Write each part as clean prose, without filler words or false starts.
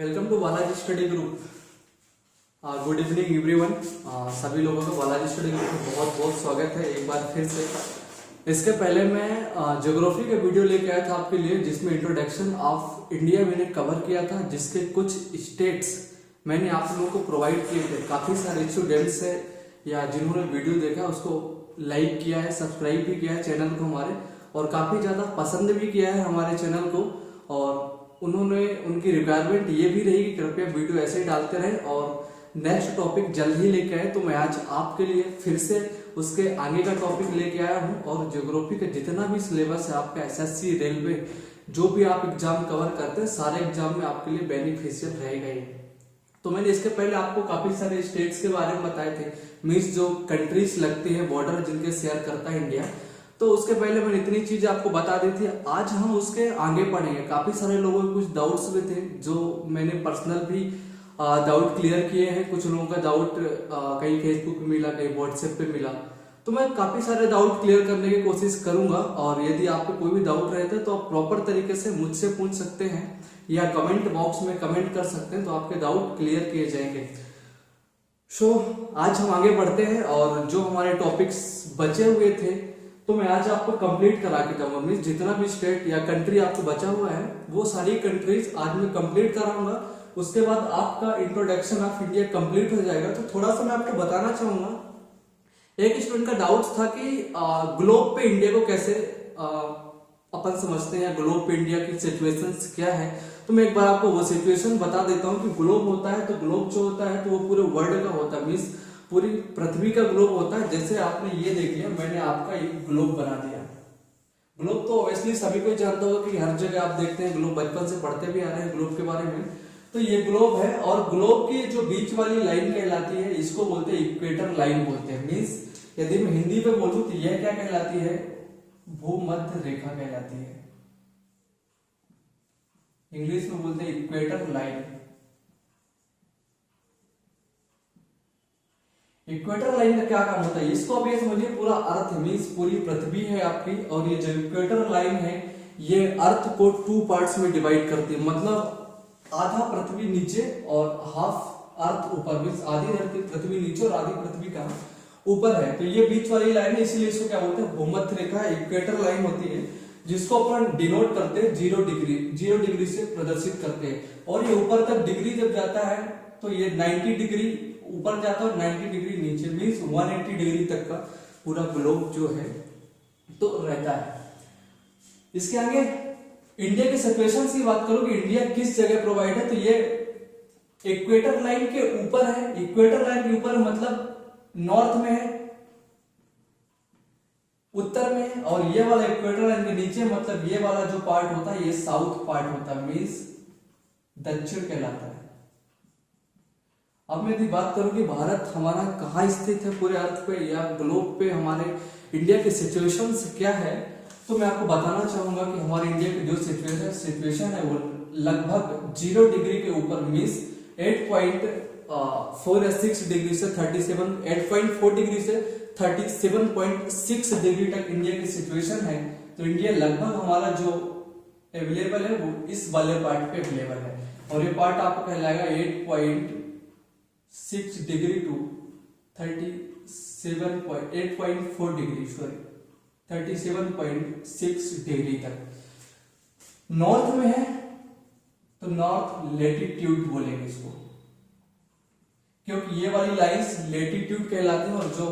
Welcome to Balaji study group. Good evening everyone. सभी लोगों का बालाजी स्टडी ग्रुप में बहुत बहुत स्वागत है एक बार फिर से। इसके पहले मैं ज्योग्राफी का वीडियो लेके आया था आपके लिए, जिसमें इंट्रोडक्शन ऑफ इंडिया मैंने कवर किया था, जिसके कुछ स्टेट्स मैंने आप लोगों को प्रोवाइड किए थे। काफी सारे स्टूडेंट्स है या जिन्होंने वीडियो देखा उसको लाइक किया है, सब्सक्राइब भी किया है चैनल को हमारे, और काफी ज्यादा पसंद भी किया है हमारे चैनल को। और उन्होंने उनकी रिक्वायरमेंट ये भी रही कि कृपया वीडियो ऐसे ही डालते रहे और नेक्स्ट टॉपिक जल्द ही लेके आए। तो मैं आज आपके लिए फिर से उसके आगे का टॉपिक लेके आया हूँ। और ज्योग्राफी का जितना भी सिलेबस है आपका एसएससी, रेलवे, जो भी आप एग्जाम कवर करते हैं, सारे एग्जाम में आपके लिए बेनिफिशियल रहेगा ये। तो मैंने इसके पहले आपको काफी सारे स्टेट्स के बारे में बताए थे, मीन्स जो कंट्रीज लगती है बॉर्डर जिनके शेयर करता है इंडिया। तो उसके पहले मैंने इतनी चीजें आपको बता दी थी। आज हम उसके आगे बढ़ेंगे। काफी सारे लोगों के कुछ डाउट्स भी थे जो मैंने पर्सनल भी डाउट क्लियर किए हैं। कुछ लोगों का डाउट कहीं फेसबुक पे मिला, कहीं व्हाट्सएप पे मिला, तो मैं काफी सारे डाउट क्लियर करने की कोशिश करूंगा। और यदि आपको कोई भी डाउट रहता है तो आप प्रॉपर तरीके से मुझसे पूछ सकते हैं या कमेंट बॉक्स में कमेंट कर सकते हैं, तो आपके डाउट क्लियर किए जाएंगे। आज हम आगे बढ़ते हैं और जो हमारे टॉपिक्स बचे हुए थे तो मैं आज आपको कंप्लीट करा के जाऊंगा। मीन्स जितना भी स्टेट या कंट्री आपको बचा हुआ है वो सारी कंट्रीज आज मैं कंप्लीट कराऊंगा। उसके बाद आपका इंट्रोडक्शन ऑफ इंडिया कंप्लीट हो जाएगा। तो थोड़ा सा मैं आपको बताना चाहूंगा, एक स्टूडेंट का डाउट था कि ग्लोब पे इंडिया को कैसे अपन समझते हैं, ग्लोब पे इंडिया की सिचुएशंस क्या है। तो मैं एक बार आपको वो सिचुएशन बता देता हूँ कि ग्लोब होता है तो ग्लोब जो होता है तो वो पूरे वर्ल्ड का होता है, मीन्स पूरी पृथ्वी का ग्लोब होता है। जैसे आपने ये देख लिया, मैंने आपका एक ग्लोब बना दिया। ग्लोब तो ऑब्वियसली सभी को जानता होगा कि हर जगह आप देखते हैं ग्लोब, बचपन से पढ़ते भी आ रहे हैं ग्लोब के बारे में। तो ये ग्लोब है और ग्लोब की जो बीच वाली लाइन कहलाती है, इसको बोलते हैं इक्वेटर लाइन बोलते हैं। मीन्स यदि मैं हिंदी पे बोलूं तो यह क्या कहलाती है, भूमध्य रेखा कहलाती है। इंग्लिश में बोलते हैं इक्वेटर लाइन। इक्वेटर लाइन का क्या काम होता है इसको अभी समझिए। पूरा अर्थ मीन्स पूरी पृथ्वी है आपकी, और ये जो इक्वेटर लाइन है ये अर्थ को 2 पार्ट्स में डिवाइड करती है। मतलब आधा पृथ्वी नीचे और हाफ अर्थ ऊपर, मीन्स आधी धरती पृथ्वी नीचे और आधी पृथ्वी का ऊपर है। तो ये बीच वाली लाइन है, इसीलिए इसको क्या बोलते हैं, भूमध्य रेखा इक्वेटर लाइन होती है, जिसको अपन डिनोट करते हैं 0 डिग्री, 0 डिग्री से प्रदर्शित करते हैं। और ये ऊपर तक डिग्री जब जाता है तो ये 90 डिग्री ऊपर जाता है और 90 डिग्री नीचे, मीन्स 180 डिग्री तक का पूरा ग्लोब जो है तो रहता है। इसके आगे इंडिया के सिचुएशन की बात करो कि इंडिया किस जगह प्रोवाइड है, तो ये इक्वेटर लाइन के ऊपर है। इक्वेटर लाइन के ऊपर मतलब नॉर्थ में है, उत्तर में है, और ये वाला इक्वेटर लाइन के नीचे मतलब ये वाला जो पार्ट होता है ये साउथ पार्ट होता है, मीन्स दक्षिण कहलाता है। अब मैं यदि बात करूं कि भारत हमारा कहाँ स्थित है पूरे अर्थ पे या ग्लोब पे, हमारे इंडिया के सिचुएशंस क्या है, तो मैं आपको बताना चाहूंगा कि हमारे इंडिया की जो सिचुएशन है वो लगभग 0 डिग्री के ऊपर, मीन्स 8.46 डिग्री से 8.4 डिग्री से 37.6 डिग्री तक इंडिया की सिचुएशन है। तो इंडिया लगभग हमारा जो अवेलेबल है वो इस वाले पार्ट पे अवेलेबल है, और ये पार्ट आपको कहलाएगा 8.6 degree to 8.4 degree, sorry 37.6 degree तक। नॉर्थ में है तो नॉर्थ लेटीट्यूड बोलेंगे इसको, क्योंकि ये वाली लाइंस लेटीट्यूड कहलाती है, और जो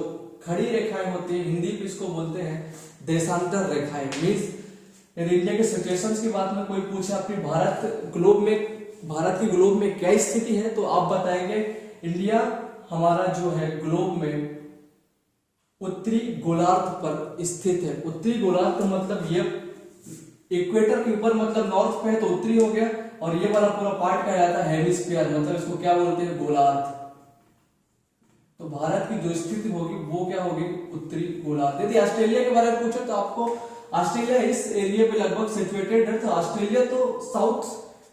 खड़ी रेखाएं होती है हिंदी पे इसको बोलते हैं देशांतर रेखाएं। मीन्स यदि इंडिया के सिचुएशंस की बात में कोई पूछे आपकी भारत की ग्लोब में क्या स्थिति है, तो आप बताएंगे इंडिया हमारा जो है ग्लोब में उत्तरी गोलार्ध पर स्थित है। उत्तरी गोलार्ध मतलब ये इक्वेटर के ऊपर मतलब नॉर्थ पे है तो उत्तरी हो गया, और ये वाला पूरा पार्ट कहलाता है हेमिस्फीयर, मतलब इसको क्या बोलते हैं, गोलार्ध। तो भारत की जो स्थिति होगी वो क्या होगी, उत्तरी गोलार्ध। यदि ऑस्ट्रेलिया के बारे में पूछो तो आपको ऑस्ट्रेलिया इस एरिया पे लगभग सिचुएटेड है, तो ऑस्ट्रेलिया तो साउथ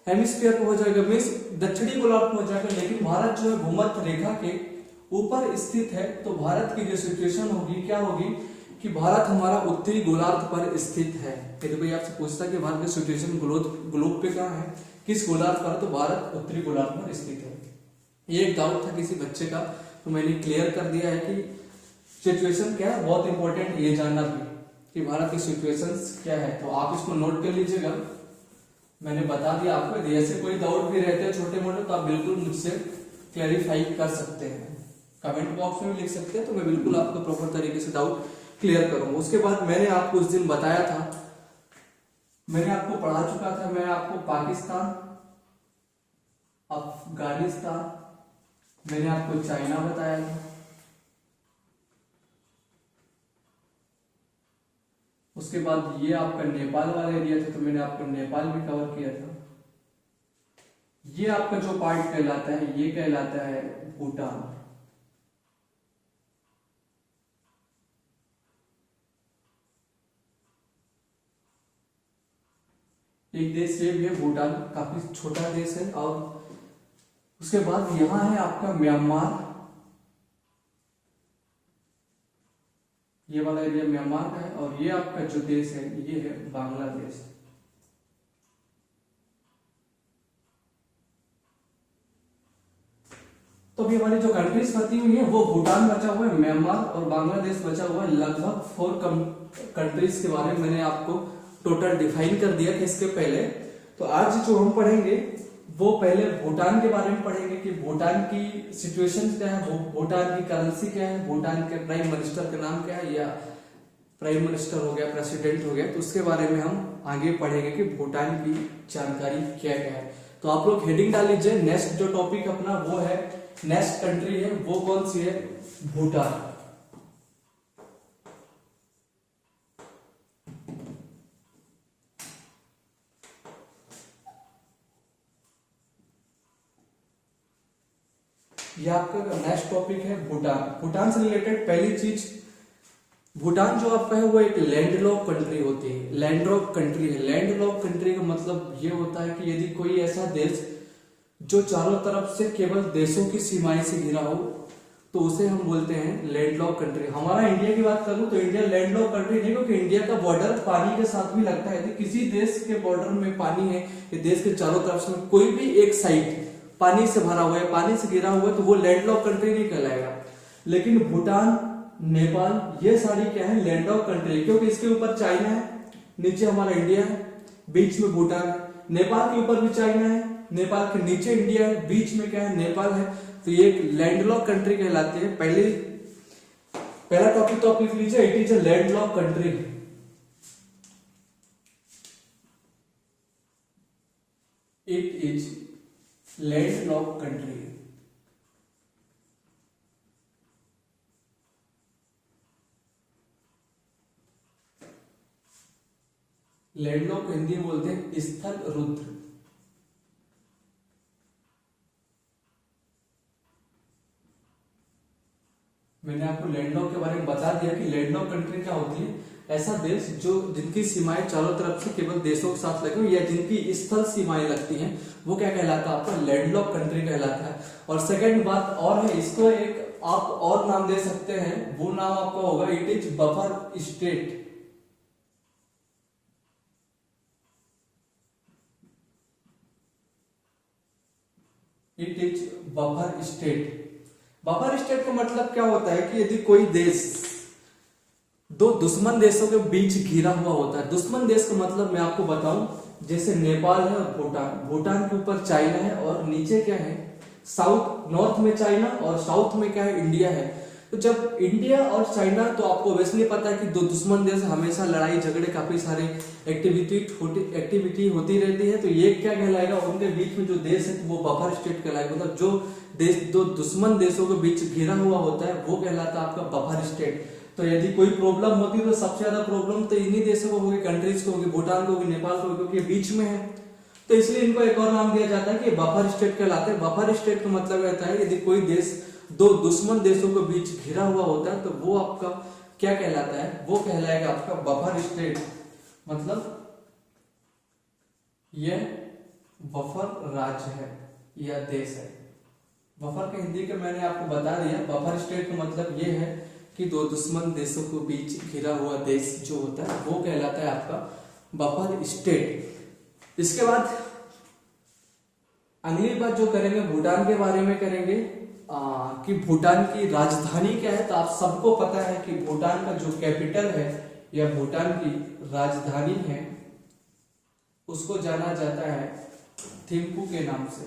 हेमिस्फीयर पे हो जाएगा, मीन्स दक्षिणी गोलार्ध में हो जाएगा। लेकिन भारत जो है भूमध्य रेखा के ऊपर स्थित है, तो भारत की जो सिचुएशन होगी क्या होगी कि भारत हमारा उत्तरी गोलार्ध पर स्थित है। यदि कोई आपसे पूछता है कि भारत की सिचुएशन ग्लोब पे कहाँ है, किस गोलार्ध पर, तो भारत उत्तरी गोलार्ध पर स्थित है। ये एक डाउट था किसी बच्चे का, तो मैंने क्लियर कर दिया है कि सिचुएशन क्या है, बहुत इंपॉर्टेंट ये जानना भी कि भारत की सिचुएशंस क्या है, तो आप इसको नोट कर लीजिएगा। मैंने बता दिया आपको। यदि ऐसे कोई डाउट भी रहते हैं छोटे मोटे, तो आप बिल्कुल मुझसे क्लैरिफाई कर सकते हैं, कमेंट बॉक्स में भी लिख सकते हैं, तो मैं बिल्कुल आपको प्रॉपर तरीके से डाउट क्लियर करूंगा। उसके बाद मैंने आपको उस दिन बताया था, मैंने आपको पढ़ा चुका था, मैं आपको पाकिस्तान, अफगानिस्तान, मैंने आपको चाइना बताया था, उसके बाद ये आपका नेपाल वाला एरिया था, तो मैंने आपको नेपाल भी कवर किया था। ये आपका जो पार्ट कहलाता है, ये कहलाता है भूटान। एक देश ये भी है भूटान, काफी छोटा देश है। और उसके बाद यहां है आपका म्यांमार, ये वाला एरिया म्यांमार का है। और ये आपका जो देश है ये है बांग्लादेश। तो अभी हमारी जो कंट्रीज बची हुई है वो भूटान बचा हुआ है, म्यांमार और बांग्लादेश बचा हुआ है। लगभग 4 कंट्रीज के बारे में मैंने आपको टोटल डिफाइन कर दिया था इसके पहले। तो आज जो हम पढ़ेंगे वो पहले भूटान के बारे में पढ़ेंगे कि भूटान की सिचुएशन क्या है, भूटान की करेंसी क्या है, भूटान के प्राइम मिनिस्टर का नाम क्या है, या प्राइम मिनिस्टर हो गया, प्रेसिडेंट हो गया, तो उसके बारे में हम आगे पढ़ेंगे कि भूटान की जानकारी क्या क्या है। तो आप लोग हेडिंग डाल लीजिए। नेक्स्ट जो टॉपिक अपना वो है, नेक्स्ट कंट्री है वो कौन सी है, भूटान। ये आपका नेक्स्ट टॉपिक है भूटान। भूटान से रिलेटेड पहली चीज, भूटान जो आपका है वो एक लैंडलॉक कंट्री होती है, लैंडलॉक कंट्री है। लैंडलॉक कंट्री का मतलब ये होता है कि यदि कोई ऐसा देश जो चारों तरफ से केवल देशों की सीमाएं से घिरा हो, तो उसे हम बोलते हैं लैंडलॉक कंट्री। हमारा इंडिया की बात करूं तो इंडिया लैंडलॉक कंट्री नहीं, क्योंकि इंडिया का बॉर्डर पानी के साथ भी लगता है। यदि किसी देश के बॉर्डर में पानी है, देश के चारों तरफ से कोई भी एक साइड पानी से भरा हुआ है, पानी से घिरा हुआ है, तो वो लैंडलॉक कंट्री नहीं कहलाएगा। लेकिन भूटान, नेपाल, ये सारी क्या है, लैंडलॉक कंट्री, क्योंकि इसके ऊपर चाइना है, नीचे हमारा इंडिया है, बीच में भूटान है। नेपाल के ऊपर भी चाइना है, नेपाल के नीचे इंडिया है, बीच में क्या है, नेपाल है। तो ये एक लैंडलॉक कंट्री कहलाती है। पहला टॉपिक तो आप लिख लीजिए, it is a landlocked country. It is landlocked country. Landlocked Hindi में बोलते हैं स्थल रुद्र। मैंने आपको लैंडलॉक के बारे में बता दिया कि लैंडलॉक कंट्री क्या होती है, ऐसा देश जो जिनकी सीमाएं चारों तरफ से केवल देशों के साथ लगी हुई या जिनकी स्थल सीमाएं लगती हैं, वो क्या कहलाता है, आपका लैंडलॉक कंट्री कहलाता है। और सेकंड बात और है, इसको एक आप और नाम दे सकते हैं, वो नाम आपका होगा it is buffer state. It is buffer state. Buffer state का मतलब क्या होता है कि यदि कोई देश दो दुश्मन देशों के बीच घिरा हुआ होता है, दुश्मन देश का मतलब मैं आपको बताऊं, जैसे नेपाल है और भूटान, भूटान के ऊपर चाइना है और नीचे क्या है, साउथ नॉर्थ में चाइना और साउथ में क्या है, इंडिया है। तो जब इंडिया और चाइना, तो आपको वैसे पता है कि दो दुश्मन देश हमेशा लड़ाई झगड़े काफी सारे एक्टिविटी होती रहती है। तो ये क्या कहलाएगा, उनके बीच में जो देश है वो बफर स्टेट कहलाएगा। मतलब जो देश दो दुश्मन देशों के बीच घिरा हुआ होता है वो कहलाता है आपका बफर स्टेट। तो यदि कोई प्रॉब्लम होती है तो सबसे ज्यादा प्रॉब्लम तो इन्हीं देशों को होगी, कंट्रीज को होगी, भूटान को होगी, नेपाल को होगी, क्योंकि बीच में है। तो इसलिए इनको एक और नाम दिया जाता है कि बफर स्टेट कहलाते हैं। बफर स्टेट का मतलब रहता है यदि कोई देश दो दुश्मन देशों के बीच घिरा हुआ होता है तो वो आपका क्या कहलाता है, वो कहलाएगा आपका बफर स्टेट। मतलब यह बफर राज्य है या देश है। बफर का हिंदी का मैंने आपको बता दिया। बफर स्टेट का मतलब यह है कि दो दुश्मन देशों के बीच घिरा हुआ देश जो होता है वो कहलाता है आपका बफर स्टेट। इसके बाद अगली बात जो करेंगे भूटान के बारे में करेंगे, कि भूटान की राजधानी क्या है। तो आप सबको पता है कि भूटान का जो कैपिटल है या भूटान की राजधानी है उसको जाना जाता है थिम्पू के नाम से।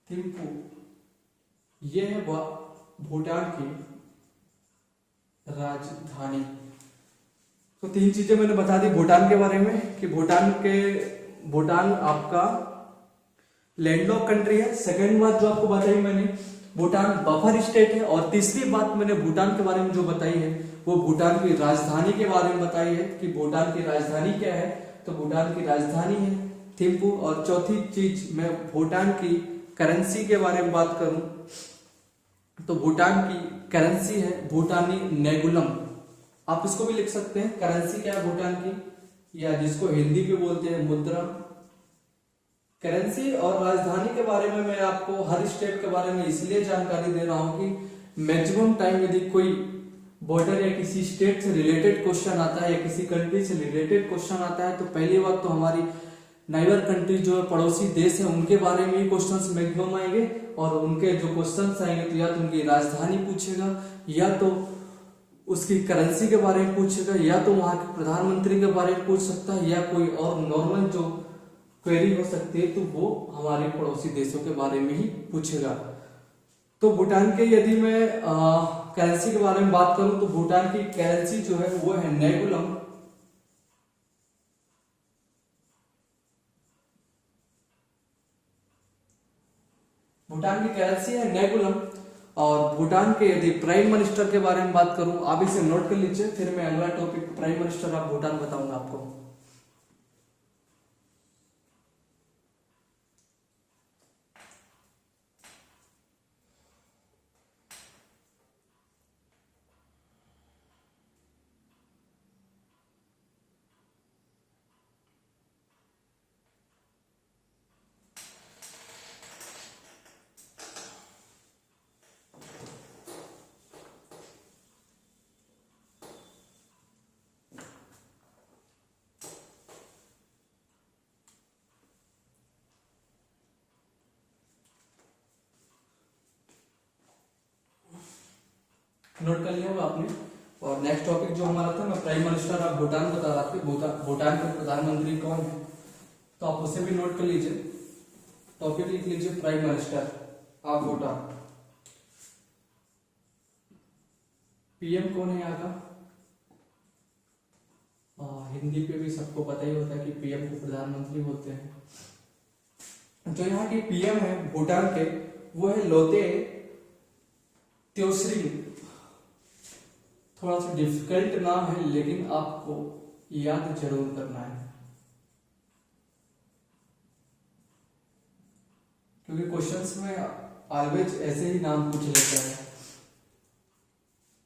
थिम्पू ये है भूटान की राजधानी। तो तीन चीजें मैंने बता दी भूटान के बारे में कि भूटान आपका लैंडलॉक कंट्री है। सेकंड बात जो आपको बताई मैंने, भूटान बफर स्टेट है। और तीसरी बात मैंने भूटान के बारे में जो बताई है वो भूटान की राजधानी के बारे में बताई है कि भूटान की राजधानी क्या है। तो भूटान की राजधानी है थिम्पू। और चौथी चीज मैं भूटान की करेंसी के बारे में बात करूं तो भूटान की करेंसी है भूटानी नेगुलम। आप इसको भी लिख सकते हैं, करेंसी क्या है भूटान की, या जिसको हिंदी में बोलते हैं मुद्रा। करेंसी और राजधानी के बारे में मैं आपको हर स्टेट के बारे में इसलिए जानकारी दे रहा हूं कि मैक्सिमम टाइम यदि कोई बॉर्डर या किसी स्टेट से रिलेटेड क्वेश्चन आता है या किसी कंट्री से रिलेटेड क्वेश्चन आता है तो पहली बात तो हमारी नाइबर कंट्री जो है पड़ोसी देश है उनके बारे में ही क्वेश्चंस मैक्सिमम आएंगे। और उनके जो क्वेश्चंस आएंगे तो या तो उनकी राजधानी पूछेगा, या तो उसकी करेंसी के बारे में पूछेगा, या तो वहां के प्रधानमंत्री के बारे में पूछ सकता है, या कोई और नॉर्मल जो क्वेरी हो सकती है तो वो हमारे पड़ोसी देशों के बारे में ही पूछेगा। तो भूटान के यदि मैं करेंसी के बारे में बात करूं तो भूटान की करेंसी जो है वो है नेगुलम। भूटान की करेंसी है नेगुलम। और भूटान के यदि प्राइम मिनिस्टर के बारे में बात करूं, आप इसे नोट कर लीजिए, फिर मैं अगला topic prime minister of Bhutan बताऊंगा आपको। नोट कर लिया होगा आपने। और नेक्स्ट टॉपिक जो हमारा था, मैं प्राइम मिनिस्टर ऑफ भूटान बता रहा था, भूटान के प्रधानमंत्री कौन है, तो आप उसे भी नोट कर लीजिए। टॉपिक लिख लीजिए prime minister of Bhutan. PM कौन है यहाँ का, हिंदी पे भी सबको पता ही होता है कि पीएम को प्रधानमंत्री बोलते हैं। जो यहाँ के पीएम है भूटान के वो है लोते त्योसरिंग। थोड़ा सा डिफिकल्ट नाम है लेकिन आपको याद जरूर करना है क्योंकि क्वेश्चंस में ऑलवेज ऐसे ही नाम पूछ लेते हैं।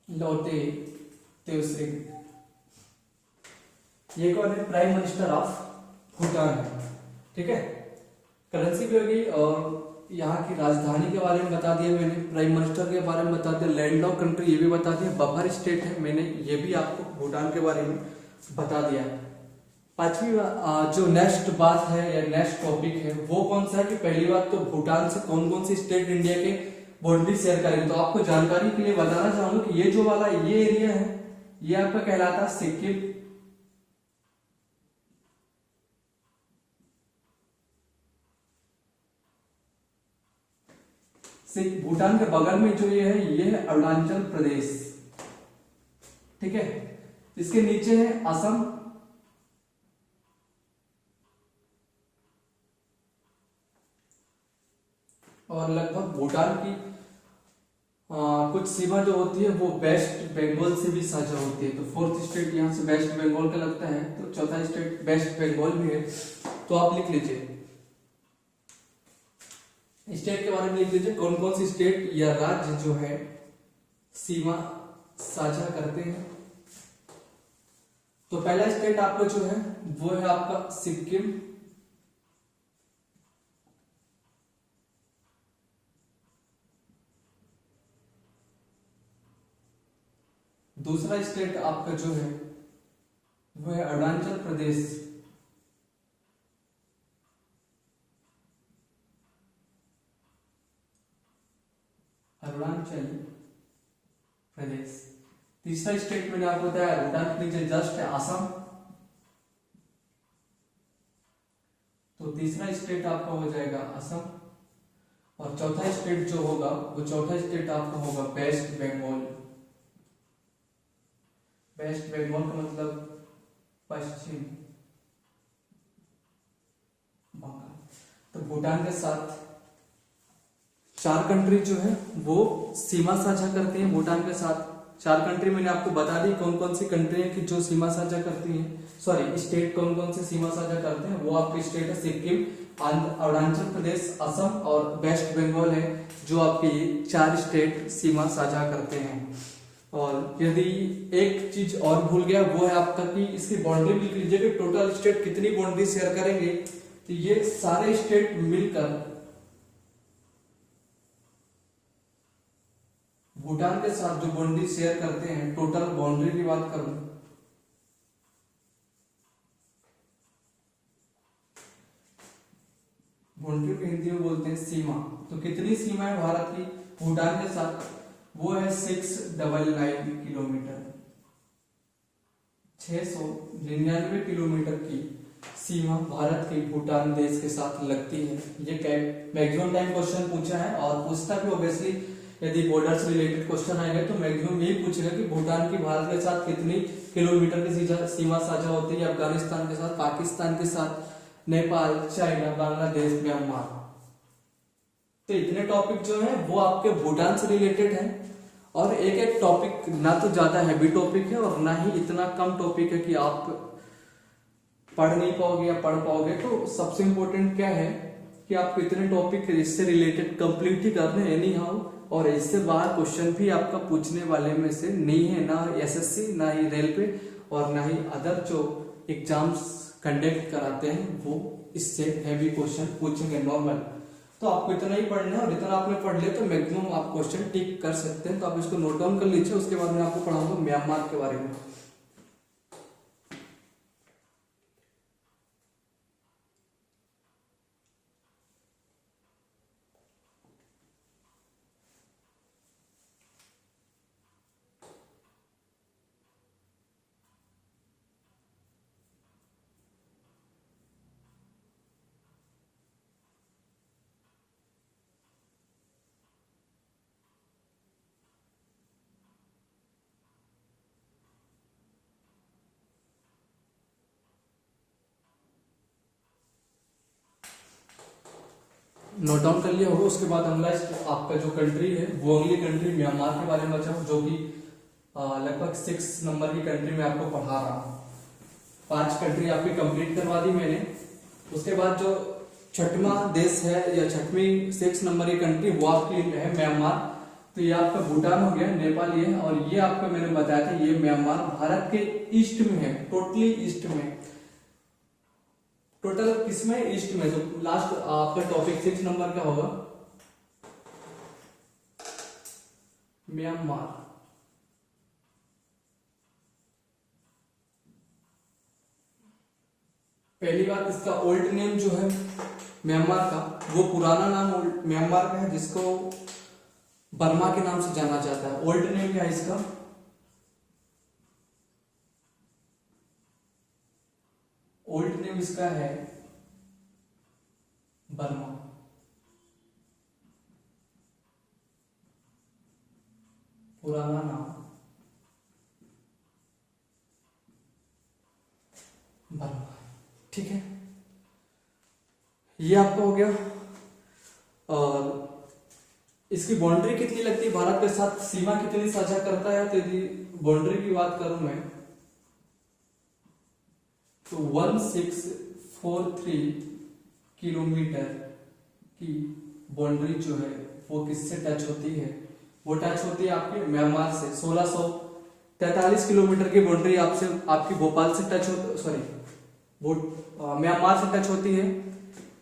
लोटे त्योसरिंग ये कौन है, प्राइम मिनिस्टर ऑफ भूटान है। ठीक है, करेंसी भी होगी और यहाँ की राजधानी के बारे में बता दिया मैंने, प्राइम मिनिस्टर के बारे में बता दिया, लैंडलॉक कंट्री ये भी बता दिया, बफर स्टेट है मैंने ये भी आपको भूटान के बारे में बता दिया। पांचवी जो नेक्स्ट बात है या नेक्स्ट टॉपिक है वो कौन सा है कि पहली बात तो भूटान से कौन कौन सी स्टेट इंडिया के बाउंड्री शेयर करेंगे। तो आपको जानकारी के लिए बताना चाहूंगा कि ये जो वाला ये एरिया है ये आपका कहलाता है सिक्किम। भूटान के बगल में जो ये है अरुणाचल प्रदेश। ठीक है, इसके नीचे है असम, और लगभग भूटान की कुछ सीमा जो होती है वो वेस्ट बंगाल से भी साझा होती है। तो फोर्थ स्टेट यहाँ से वेस्ट बंगाल का लगता है, तो चौथा स्टेट वेस्ट बंगाल भी है। तो आप लिख लीजिए स्टेट के बारे में, लिख लीजिए कौन कौन सी स्टेट या राज्य जो है सीमा साझा करते हैं। तो पहला स्टेट आपका जो है वो है आपका सिक्किम, दूसरा स्टेट आपका जो है वो है अरुणाचल प्रदेश। अरुणाचल प्रदेश। तीसरा स्टेट मैंने आपको बताया भूटान के नीचे जस्ट है असम। तो तीसरा स्टेट आपका हो जाएगा असम। और चौथा स्टेट जो होगा वो चौथा स्टेट आपका होगा वेस्ट बंगाल। वेस्ट बंगाल का मतलब पश्चिम बंगाल। तो भूटान के साथ 4 कंट्री जो है वो सीमा साझा करती हैं। भूटान के साथ 4 कंट्री मैंने आपको बता दी कौन कौन सी कंट्री है कि जो सीमा साझा करती हैं। सॉरी, स्टेट कौन कौन से सीमा साझा करते हैं। वो आपके स्टेट है सिक्किम, अरुणाचल प्रदेश, असम और वेस्ट बंगाल है जो आपके ये 4 स्टेट सीमा साझा करते हैं। और यदि एक चीज और भूल गया वो है आपका कि इसकी बाउंड्री भी लिख लीजिए कि टोटल स्टेट कितनी बाउंड्री शेयर करेंगे। तो ये सारे स्टेट मिलकर भूटान के साथ जो बाउंड्री शेयर करते हैं, टोटल बाउंड्री की बात करूं बाउंड्री को हिंदी में बोलते हैं सीमा। तो कितनी सीमा है भारत की भूटान के साथ? वो है 699 किलोमीटर। 699 किलोमीटर की सीमा भारत की भूटान देश के साथ लगती है। ये मैक्सिमम टाइम क्वेश्चन पूछा है और पूछता भी ऑब्वियसली यदि बॉर्डर से रिलेटेड क्वेश्चन आएगा तो मैक्सिमम यही पूछेगा कि भूटान की भारत के साथ कितनी किलोमीटर की सीमा साझा होती है। अफगानिस्तान के साथ, पाकिस्तान के साथ, नेपाल, चाइना, बांग्लादेश, म्यांमार। तो इतने टॉपिक जो है वो आपके भूटान से रिलेटेड है। और एक एक टॉपिक ना तो ज्यादा हैवी टॉपिक है और ना ही इतना कम टॉपिक है कि आप पढ़ नहीं पाओगे या पढ़ पाओगे। तो सबसे इंपॉर्टेंट क्या है कि आपको इतने टॉपिक इससे रिलेटेड कंप्लीट ही करने एनी हाउ। और इससे बाहर क्वेश्चन भी आपका पूछने वाले में से नहीं है, ना एसएससी, ना ही रेलवे और ना ही अदर जो एग्जाम्स कंडक्ट कराते हैं वो इससे हैवी क्वेश्चन पूछेंगे नॉर्मल। तो आपको इतना ही पढ़ना है और इतना आपने पढ़ लिया तो मैक्सिमम आप क्वेश्चन टिक कर सकते हैं। तो आप इसको नोट डाउन कर लीजिए। उसके बाद मैं आपको पढ़ाऊंगा म्यांमार के बारे में। नोट डाउन कर लिया होगा। उसके बाद अगला आपका जो कंट्री है वो अगली कंट्री म्यांमार के बारे में बचाओ, जो कि लगभग 6 नंबर की कंट्री में आपको पढ़ा रहा हूँ। 5 कंट्री आपकी कंप्लीट करवा दी मैंने। उसके बाद जो 6वां देश है या 6 नंबर की कंट्री वो आपकी है म्यांमार। तो ये आपका भूटान हो गया, नेपाल ये है, और ये आपका मैंने बताया था ये म्यांमार भारत के ईस्ट में है, टोटली ईस्ट में। टोटल किसमें? ईस्ट में। तो लास्ट आपका टॉपिक 6 नंबर का होगा म्यांमार। पहली बात, इसका ओल्ड नेम जो है म्यांमार का, वो पुराना नाम म्यांमार का है जिसको बर्मा के नाम से जाना जाता है। ओल्ड नेम क्या है इसका? ओल्ड नेम इसका है बर्मा। पुराना नाम बर्मा। ठीक है, ये आपका हो गया। और इसकी बाउंड्री कितनी लगती है भारत के साथ, सीमा कितनी साझा करता है? तो यदि बाउंड्री की बात करूं मैं तो 1643 किलोमीटर की बाउंड्री जो है वो किससे टच होती है? वो टच होती है आपके म्यांमार से। 1643 किलोमीटर की बाउंड्री आपसे आपकी भोपाल से टच होती, सॉरी वो म्यांमार से टच होती है।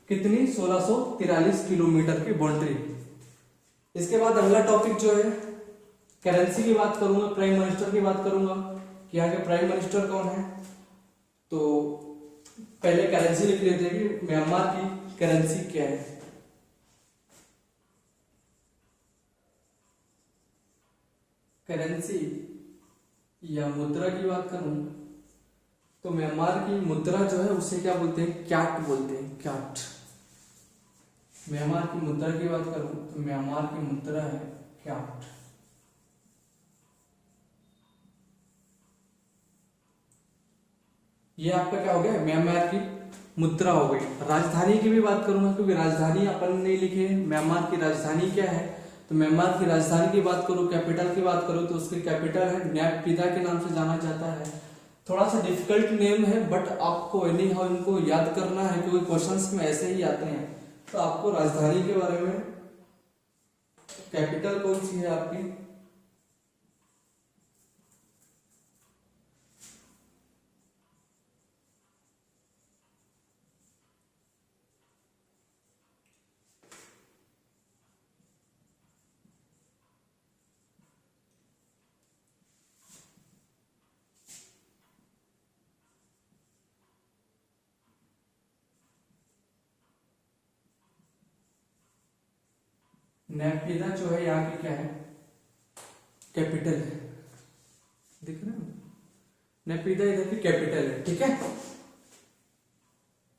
कितनी? 1643 किलोमीटर की बाउंड्री। इसके बाद अगला टॉपिक जो है करेंसी की बात करूंगा, प्राइम मिनिस्टर की बात करूंगा कि यहाँ के प्राइम मिनिस्टर कौन है। पहले करेंसी लिख लेते हैं कि म्यांमार की करेंसी क्या है। करेंसी या मुद्रा की बात करूं तो म्यांमार की मुद्रा जो है उसे क्या बोलते हैं, क्याट बोलते हैं, क्याट। म्यांमार की मुद्रा की बात करूं तो म्यांमार की मुद्रा है क्याट। ये आपका क्या हो गया, म्यांमार की मुद्रा हो गई। राजधानी की भी बात करूंगा क्योंकि राजधानी अपन नहीं लिखी है, म्यांमार की राजधानी क्या है, तो म्यांमार की राजधानी की बात करूं, कैपिटल की बात करूं तो उसकी कैपिटल है नैपीदा के नाम से जाना जाता है। थोड़ा सा डिफिकल्ट नेम है बट आपको एनी हाउ इनको याद करना है क्योंकि क्वेश्चंस में ऐसे ही आते हैं। तो आपको राजधानी के बारे में, कैपिटल कौन सी है आपकी, नैपीदा जो है यहाँ की क्या है, कैपिटल है, दिख रहा है, नैपीदा इधर की कैपिटल है। ठीक है,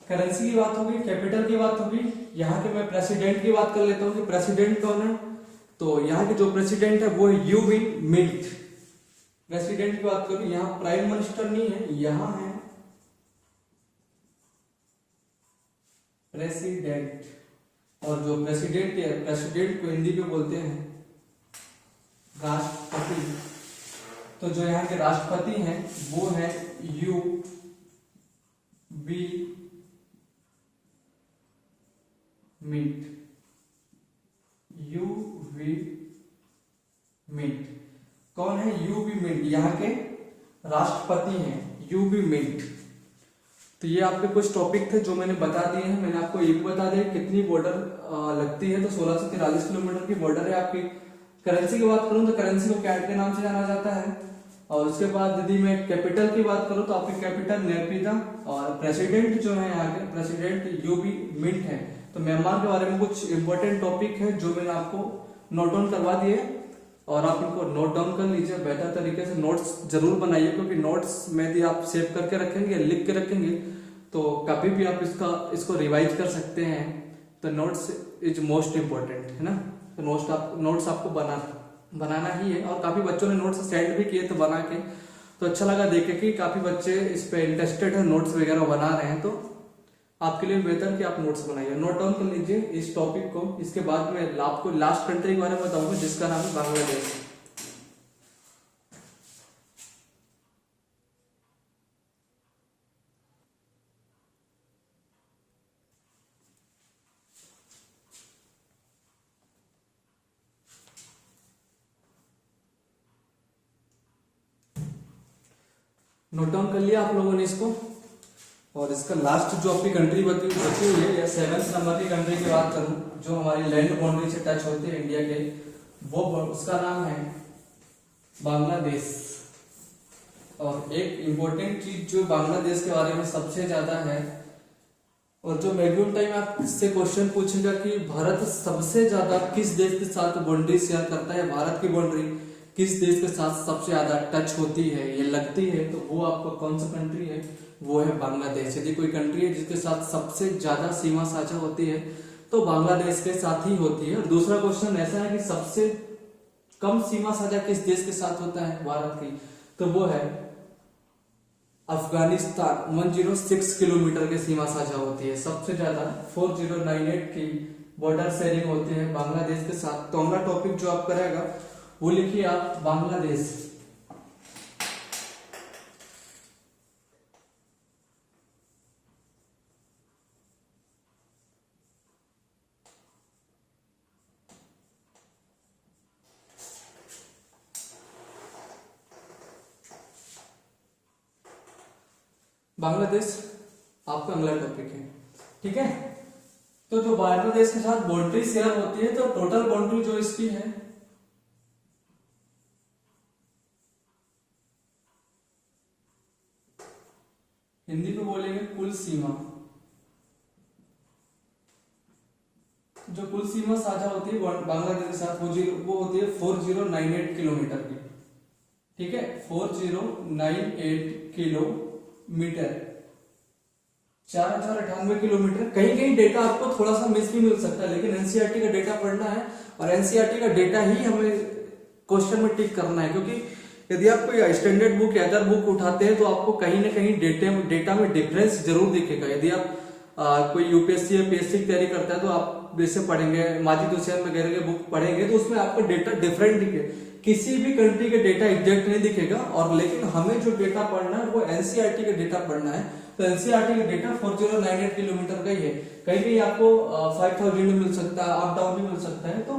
करेंसी की बात होगी, कैपिटल की बात होगी। यहाँ के मैं प्रेसिडेंट की बात कर लेता हूँ कि प्रेसिडेंट कौन है, तो यहाँ के जो प्रेसिडेंट है वो है यू विन मिंट। प्रेसिडेंट की बात करूँ, यहाँ प्राइम मिनिस्टर नहीं है, यहाँ है प्रेसिडेंट। और जो प्रेसिडेंट है, प्रेसिडेंट को हिंदी में बोलते हैं राष्ट्रपति। तो जो यहाँ के राष्ट्रपति हैं वो है U B Myint, U V Myint. कौन है, यू बी मिंट, यहाँ के राष्ट्रपति हैं यू बी मिंट। तो ये आपके कुछ टॉपिक थे जो मैंने बता दिए हैं। मैंने आपको ये भी बता दिया कितनी बॉर्डर लगती है, तो 1643 किलोमीटर की बॉर्डर है आपकी। करेंसी की बात करूं तो करेंसी को कैट के नाम से जाना जाता है। और उसके बाद यदि मैं कैपिटल की बात करूं तो आपकी कैपिटल नैपीदा। और प्रेसिडेंट जो है यहाँ के प्रेसिडेंट यू बी मिंट है। तो म्यांमार के बारे में कुछ इंपॉर्टेंट टॉपिक है जो मैंने आपको नोट डाउन करवा दिए और आप इनको नोट डाउन कर लीजिए। बेहतर तरीके से नोट्स जरूर बनाइए क्योंकि नोट्स में यदि आप सेव करके रखेंगे, लिख के रखेंगे तो कभी भी आप इसको रिवाइज कर सकते हैं। तो नोट्स इज मोस्ट इम्पोर्टेंट है ना। तो नोट्स आपको बनाना ही है। और काफी बच्चों ने नोट्स सेंड भी किए तो बना के, तो अच्छा लगा देख के कि काफी बच्चे इस पे इंटरेस्टेड है, नोट्स वगैरह बना रहे हैं। तो आपके लिए बेहतर कि आप नोट्स बनाइए, नोट डाउन कर लीजिए इस टॉपिक को। इसके बाद मैं आपको लास्ट कंट्री के बारे में बताऊंगा जिसका नाम है बांग्लादेश। नोट डाउन कर लिया आप लोगों ने इसको। और इसका लास्ट जो आपकी कंट्री बची हुई है या 7th नंबर की कंट्री की बात करूं जो हमारी लैंड बाउंड्री से टच होती है इंडिया के, वो उसका नाम है बांग्लादेश। और एक इम्पोर्टेंट चीज जो बांग्लादेश के बारे में सबसे ज्यादा है और जो मैक्सिमम टाइम आपसे क्वेश्चन पूछेगा कि भारत सबसे ज्यादा किस देश के साथ बाउंड्री शेयर करता है, भारत की बाउंड्री किस देश के साथ सबसे ज्यादा टच होती है, ये लगती है, तो वो आपका कौन सा कंट्री है, वो है बांग्लादेश। यदि कोई कंट्री है जिसके साथ सबसे ज्यादा सीमा साझा होती है तो बांग्लादेश के साथ ही होती है। और दूसरा क्वेश्चन ऐसा है कि सबसे कम सीमा साझा किस देश के साथ होता है भारत की, तो वो है अफगानिस्तान। 106 किलोमीटर की सीमा साझा होती है, सबसे ज्यादा 4098 की बॉर्डर शेयरिंग होती है बांग्लादेश के साथ। तो अगला टॉपिक जो आप करेगा वो लिखिए आप बांग्लादेश। बांग्लादेश आपका अगला टॉपिक है, ठीक है। तो जो बांग्लादेश के साथ बाउंड्री शेयर होती है तो टोटल बाउंड्री जो इसकी है हिंदी पे बोलेंगे कुल सीमा। जो कुल सीमा साझा होती है बांग्लादेश के साथ वो होती है 4098 किलोमीटर की। ठीक है, 4098 किलोमीटर, 4098 किलोमीटर। कहीं कहीं डेटा आपको थोड़ा सा मिस भी मिल सकता है, लेकिन एनसीईआरटी का डेटा पढ़ना है और एनसीईआरटी का डेटा ही हमें क्वेश्चन में टिक करना है। क्योंकि यदि आप कोई स्टैंडर्ड बुक या अदर बुक उठाते हैं तो आपको कहीं ना कहीं डेटा में डिफरेंस जरूर दिखेगा। यदि आप कोई यूपीएससी या पीएससी की तैयारी करता है तो आप जैसे पढ़ेंगे माजिद हुसैन वगैरह के बुक पढ़ेंगे तो उसमें आपको डेटा डिफरेंट दिखे। किसी भी कंट्री के डेटा एग्जैक्ट नहीं दिखेगा, और लेकिन हमें जो डेटा पढ़ना है वो एनसीईआरटी का डेटा पढ़ना है। तो एनसीईआरटी का डेटा 4098 किलोमीटर का ही है। कहीं कहीं आपको 5000 में मिल सकता है, अप डाउन भी मिल सकता है, तो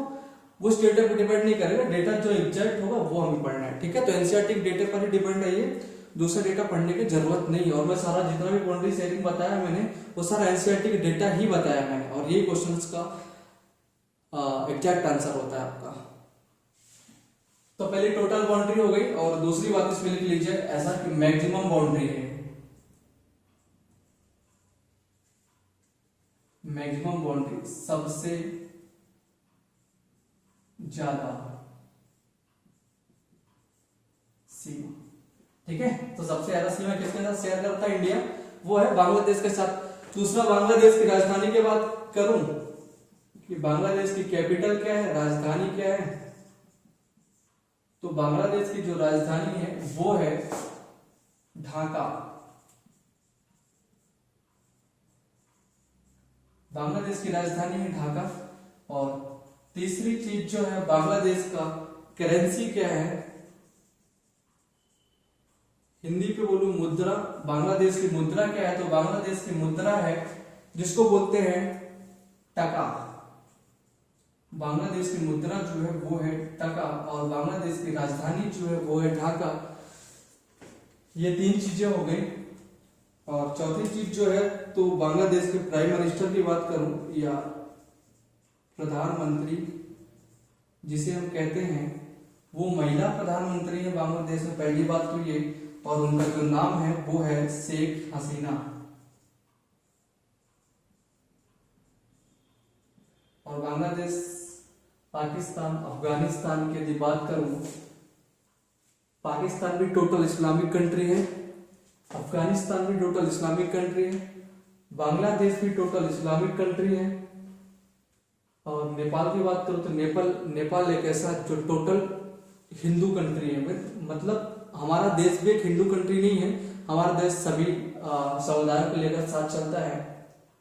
वो डेटा पर डिपेंड नहीं करेगा। डेटा जो एग्जैक्ट होगा वो हमें पढ़ना है। ठीक है, तो एनसीईआरटी के डेटा पर ही डिपेंड है, ये दूसरा डेटा पढ़ने की जरूरत नहीं है। और मैं सारा जितना भी बाउंड्री शेयरिंग बताया मैंने वो सारा एनसीईआरटी के डेटा ही बताया मैंने, और ये क्वेश्चंस का एग्जैक्ट आंसर होता है आपका। तो पहले टोटल बाउंड्री हो गई, और दूसरी बात इसमें लिख लीजिए ऐसा कि मैक्सिमम बाउंड्री है। मैक्सिमम बाउंड्री सबसे ज्यादा सीमा। ठीक है, तो सबसे ज्यादा सीमा किसके साथ शेयर करता है इंडिया, वो है बांग्लादेश के साथ। दूसरा, बांग्लादेश की राजधानी की बात करूं कि बांग्लादेश की कैपिटल क्या है, राजधानी क्या है, तो बांग्लादेश की जो राजधानी है वो है ढाका। बांग्लादेश की राजधानी है ढाका। और तीसरी चीज जो है, बांग्लादेश का करेंसी क्या है, हिंदी पे बोलूं मुद्रा। बांग्लादेश की मुद्रा क्या है, तो बांग्लादेश की मुद्रा है जिसको बोलते हैं टका। बांग्लादेश की मुद्रा जो है वो है टका, और बांग्लादेश की राजधानी जो है वो है ढाका। ये तीन चीजें हो गई। और चौथी चीज जो है, तो बांग्लादेश के प्राइम मिनिस्टर की बात करूं या प्रधानमंत्री जिसे हम कहते हैं, वो महिला प्रधानमंत्री है बांग्लादेश में, पहली बात तो ये। और उनका जो नाम है वो है शेख हसीना। और बांग्लादेश, पाकिस्तान, अफगानिस्तान की यदि बात करूं, पाकिस्तान भी टोटल इस्लामिक कंट्री है, अफगानिस्तान भी टोटल इस्लामिक कंट्री है, बांग्लादेश भी टोटल इस्लामिक कंट्री है। और नेपाल की बात करूं तो नेपाल एक ऐसा जो टोटल हिंदू कंट्री है। मतलब हमारा देश भी एक हिंदू कंट्री नहीं है, हमारा देश सभी समुदायों को लेकर साथ चलता है।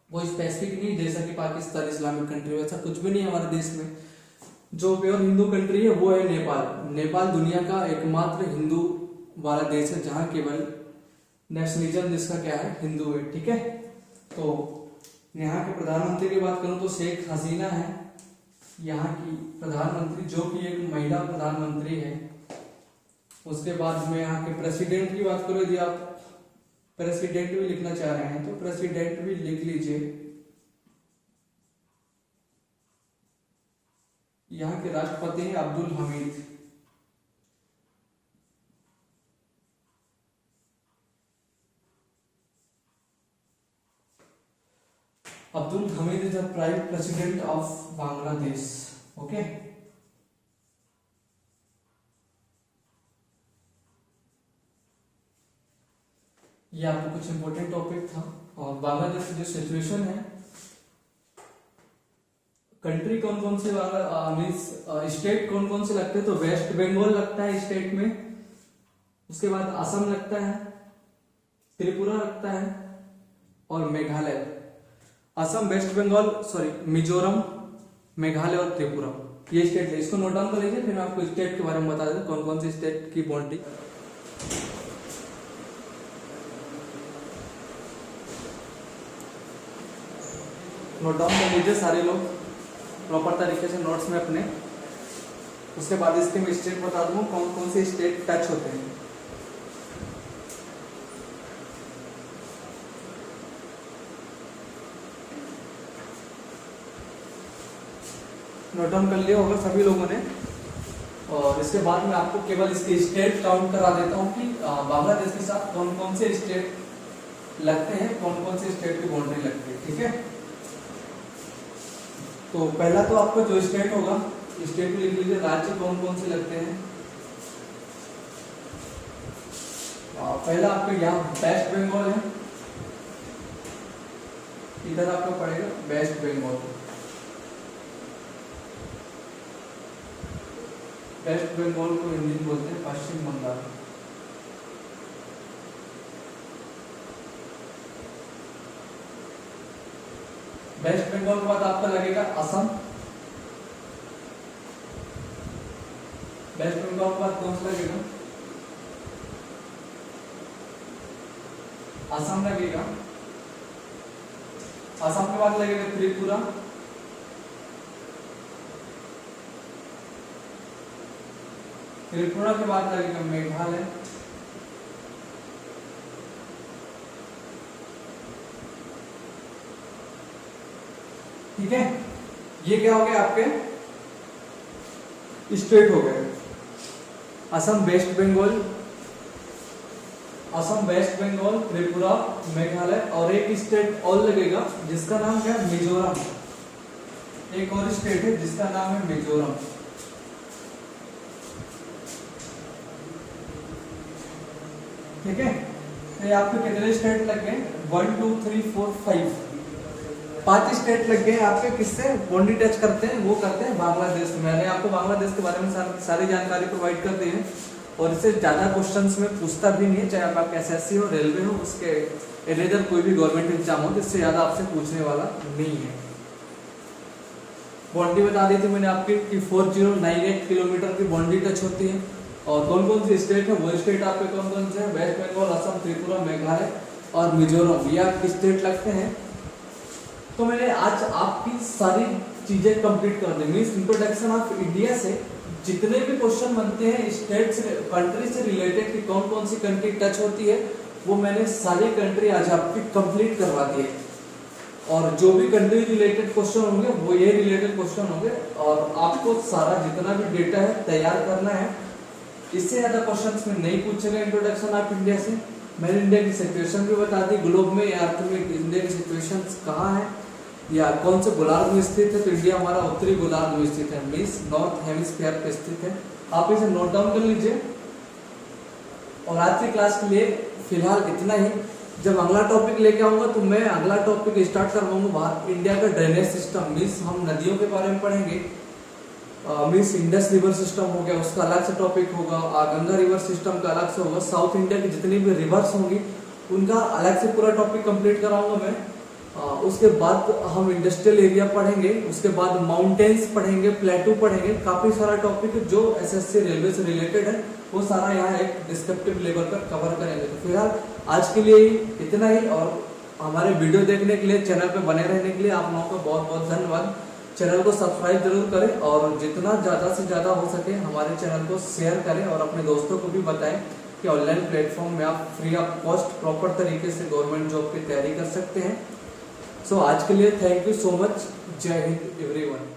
वो स्पेसिफिक नहीं, जैसा कि पाकिस्तान इस्लामिक कंट्री, वैसा कुछ भी नहीं है हमारे देश में। जो प्योर हिंदू कंट्री है वो है नेपाल। नेपाल दुनिया का एकमात्र हिंदू वाला देश है जहां केवल नेशनलिज्म जिसका क्या है, हिंदू है। ठीक है, तो यहाँ के प्रधानमंत्री की बात करूं तो शेख हसीना है यहाँ की प्रधानमंत्री, जो कि एक महिला प्रधानमंत्री है। उसके बाद में यहाँ के प्रेसिडेंट की बात करो, यदि आप प्रेसिडेंट भी लिखना चाह रहे हैं तो प्रेसिडेंट भी लिख लीजिए। यहाँ के राष्ट्रपति हैं Abdul Hamid. Abdul Hamid is the prime president of Bangladesh. Okay, ये आपको कुछ इंपॉर्टेंट टॉपिक था। और बांग्लादेश की जो सिचुएशन है, कंट्री कौन कौन से मीन्स स्टेट कौन कौन से लगते हैं, तो वेस्ट बंगाल लगता है स्टेट में, उसके बाद असम लगता है, त्रिपुरा लगता है और मेघालय। असम, वेस्ट बंगाल, मिजोरम, मेघालय और त्रिपुरा, ये स्टेट है। इसको नोट डाउन कर लीजिए, फिर मैं आपको स्टेट के बारे में बता देता कौन कौन से स्टेट की बाउंड्री। नोट डाउन कर लीजिए सारे लोग प्रॉपर तरीके से नोट्स में अपने। उसके बाद इसके मैं स्टेट बता दूंगा कौन कौन से स्टेट टच होते हैं। नोट डाउन कर लिया होगा सभी लोगों ने। और इसके बाद मैं आपको केवल इसके स्टेट काउंट करा देता हूँ कि बांग्लादेश के साथ कौन कौन से स्टेट लगते हैं, कौन कौन से स्टेट की बाउंड्री लगती है, ठीक है। तो पहला तो आपका जो स्टेट होगा, स्टेट लिख लीजिए, राज्य कौन कौन से लगते हैं। पहला आपका यहाँ वेस्ट बंगाल है, इधर आपका पड़ेगा वेस्ट बंगाल। वेस्ट बंगाल को हिंदी में बोलते हैं पश्चिम बंगाल। वेस्ट बंगाल के बाद आपका लगेगा असम। वेस्ट बंगाल के बाद कौन सा लगेगा, असम लगेगा। असम के बाद लगेगा त्रिपुरा। त्रिपुरा के बाद लगेगा मेघालय। ठीक है, ये क्या हो गया आपके स्टेट हो गए। असम वेस्ट बंगाल, असम वेस्ट बंगाल, त्रिपुरा, मेघालय, और एक स्टेट और लगेगा जिसका नाम क्या है, मिजोरम। एक और स्टेट है जिसका नाम है मिजोरम। ठीक है, तो आपके कितने स्टेट लग गए, 1 2 3 4 5, 5 स्टेट लग गए आपके। किससे बाउंड्री टच करते हैं, वो करते हैं बांग्लादेश में। मैंने आपको बांग्लादेश के बारे में सारी जानकारी प्रोवाइड कर दी है, और इससे ज्यादा क्वेश्चंस में पूछता भी नहीं है, चाहे आप एसएससी हो, रेलवे हो, उसके इरेजर कोई भी गवर्नमेंट एग्जाम हो, इससे ज्यादा आपसे पूछने वाला नहीं है। बाउंड्री बता दी थी मैंने आपकी कि 4098 किलोमीटर की बाउंड्री टच होती है। और कौन कौन से स्टेट है, वो स्टेट आपके कौन कौन से हैं, वेस्ट बंगाल, असम, त्रिपुरा, मेघालय और मिजोरम, ये आपके स्टेट लगते हैं। तो मैंने आज आपकी सारी चीजें कंप्लीट कर दी। मींस इंट्रोडक्शन ऑफ इंडिया से जितने भी क्वेश्चन बनते हैं स्टेट से, कंट्री से रिलेटेड कि कौन कौन सी कंट्री टच होती है, वो मैंने सारी कंट्री आज आपकी कंप्लीट करवा दी है। और जो भी कंट्री रिलेटेड क्वेश्चन होंगे वो ये रिलेटेड क्वेश्चन होंगे, और आपको सारा जितना भी डेटा है तैयार करना है। इससे ज्यादा क्वेश्चंस में नहीं पूछेगा इंट्रोडक्शन ऑफ इंडिया से। मैंने इंडिया की सिचुएशन भी बता दी, ग्लोब में या अर्थ में इंडिया की सिचुएशन कहाँ है या कौन से गोलार्ध में स्थित है। तो इंडिया हमारा उत्तरी गोलार्ध में स्थित है, मीन्स नॉर्थ हेमिस्फीयर पे स्थित है। आप इसे नोट डाउन कर लीजिए। और आज की क्लास के लिए फिलहाल इतना ही। जब अगला टॉपिक लेके आऊंगा तो मैं अगला टॉपिक स्टार्ट करवाऊंगा इंडिया का ड्रेनेज सिस्टम, मीन्स हम नदियों के बारे में पढ़ेंगे। मीन्स इंडस रिवर सिस्टम हो गया, उसका अलग से टॉपिक होगा। गंगा रिवर सिस्टम का अलग से होगा। साउथ इंडिया की जितनी भी रिवर्स होंगी उनका अलग से पूरा टॉपिक कंप्लीट कराऊंगा मैं। उसके बाद हम इंडस्ट्रियल एरिया पढ़ेंगे, उसके बाद माउंटेन्स पढ़ेंगे, प्लेटू पढ़ेंगे। काफी सारा टॉपिक जो एसएससी रेलवे से रिलेटेड है वो सारा यहाँ एक डिस्क्रिप्टिव लेवल पर कवर करेंगे। तो फिलहाल आज के लिए इतना ही, और हमारे वीडियो देखने के लिए, चैनल पे बने रहने के लिए आप लोगों का बहुत बहुत धन्यवाद। चैनल को सब्सक्राइब जरूर करें, और जितना ज़्यादा से ज़्यादा हो सके हमारे चैनल को शेयर करें, और अपने दोस्तों को भी बताएं कि ऑनलाइन प्लेटफॉर्म में आप फ्री ऑफ कॉस्ट प्रॉपर तरीके से गवर्नमेंट जॉब की तैयारी कर सकते हैं। सो आज के लिए थैंक यू सो मच। जय हिंद एवरीवन।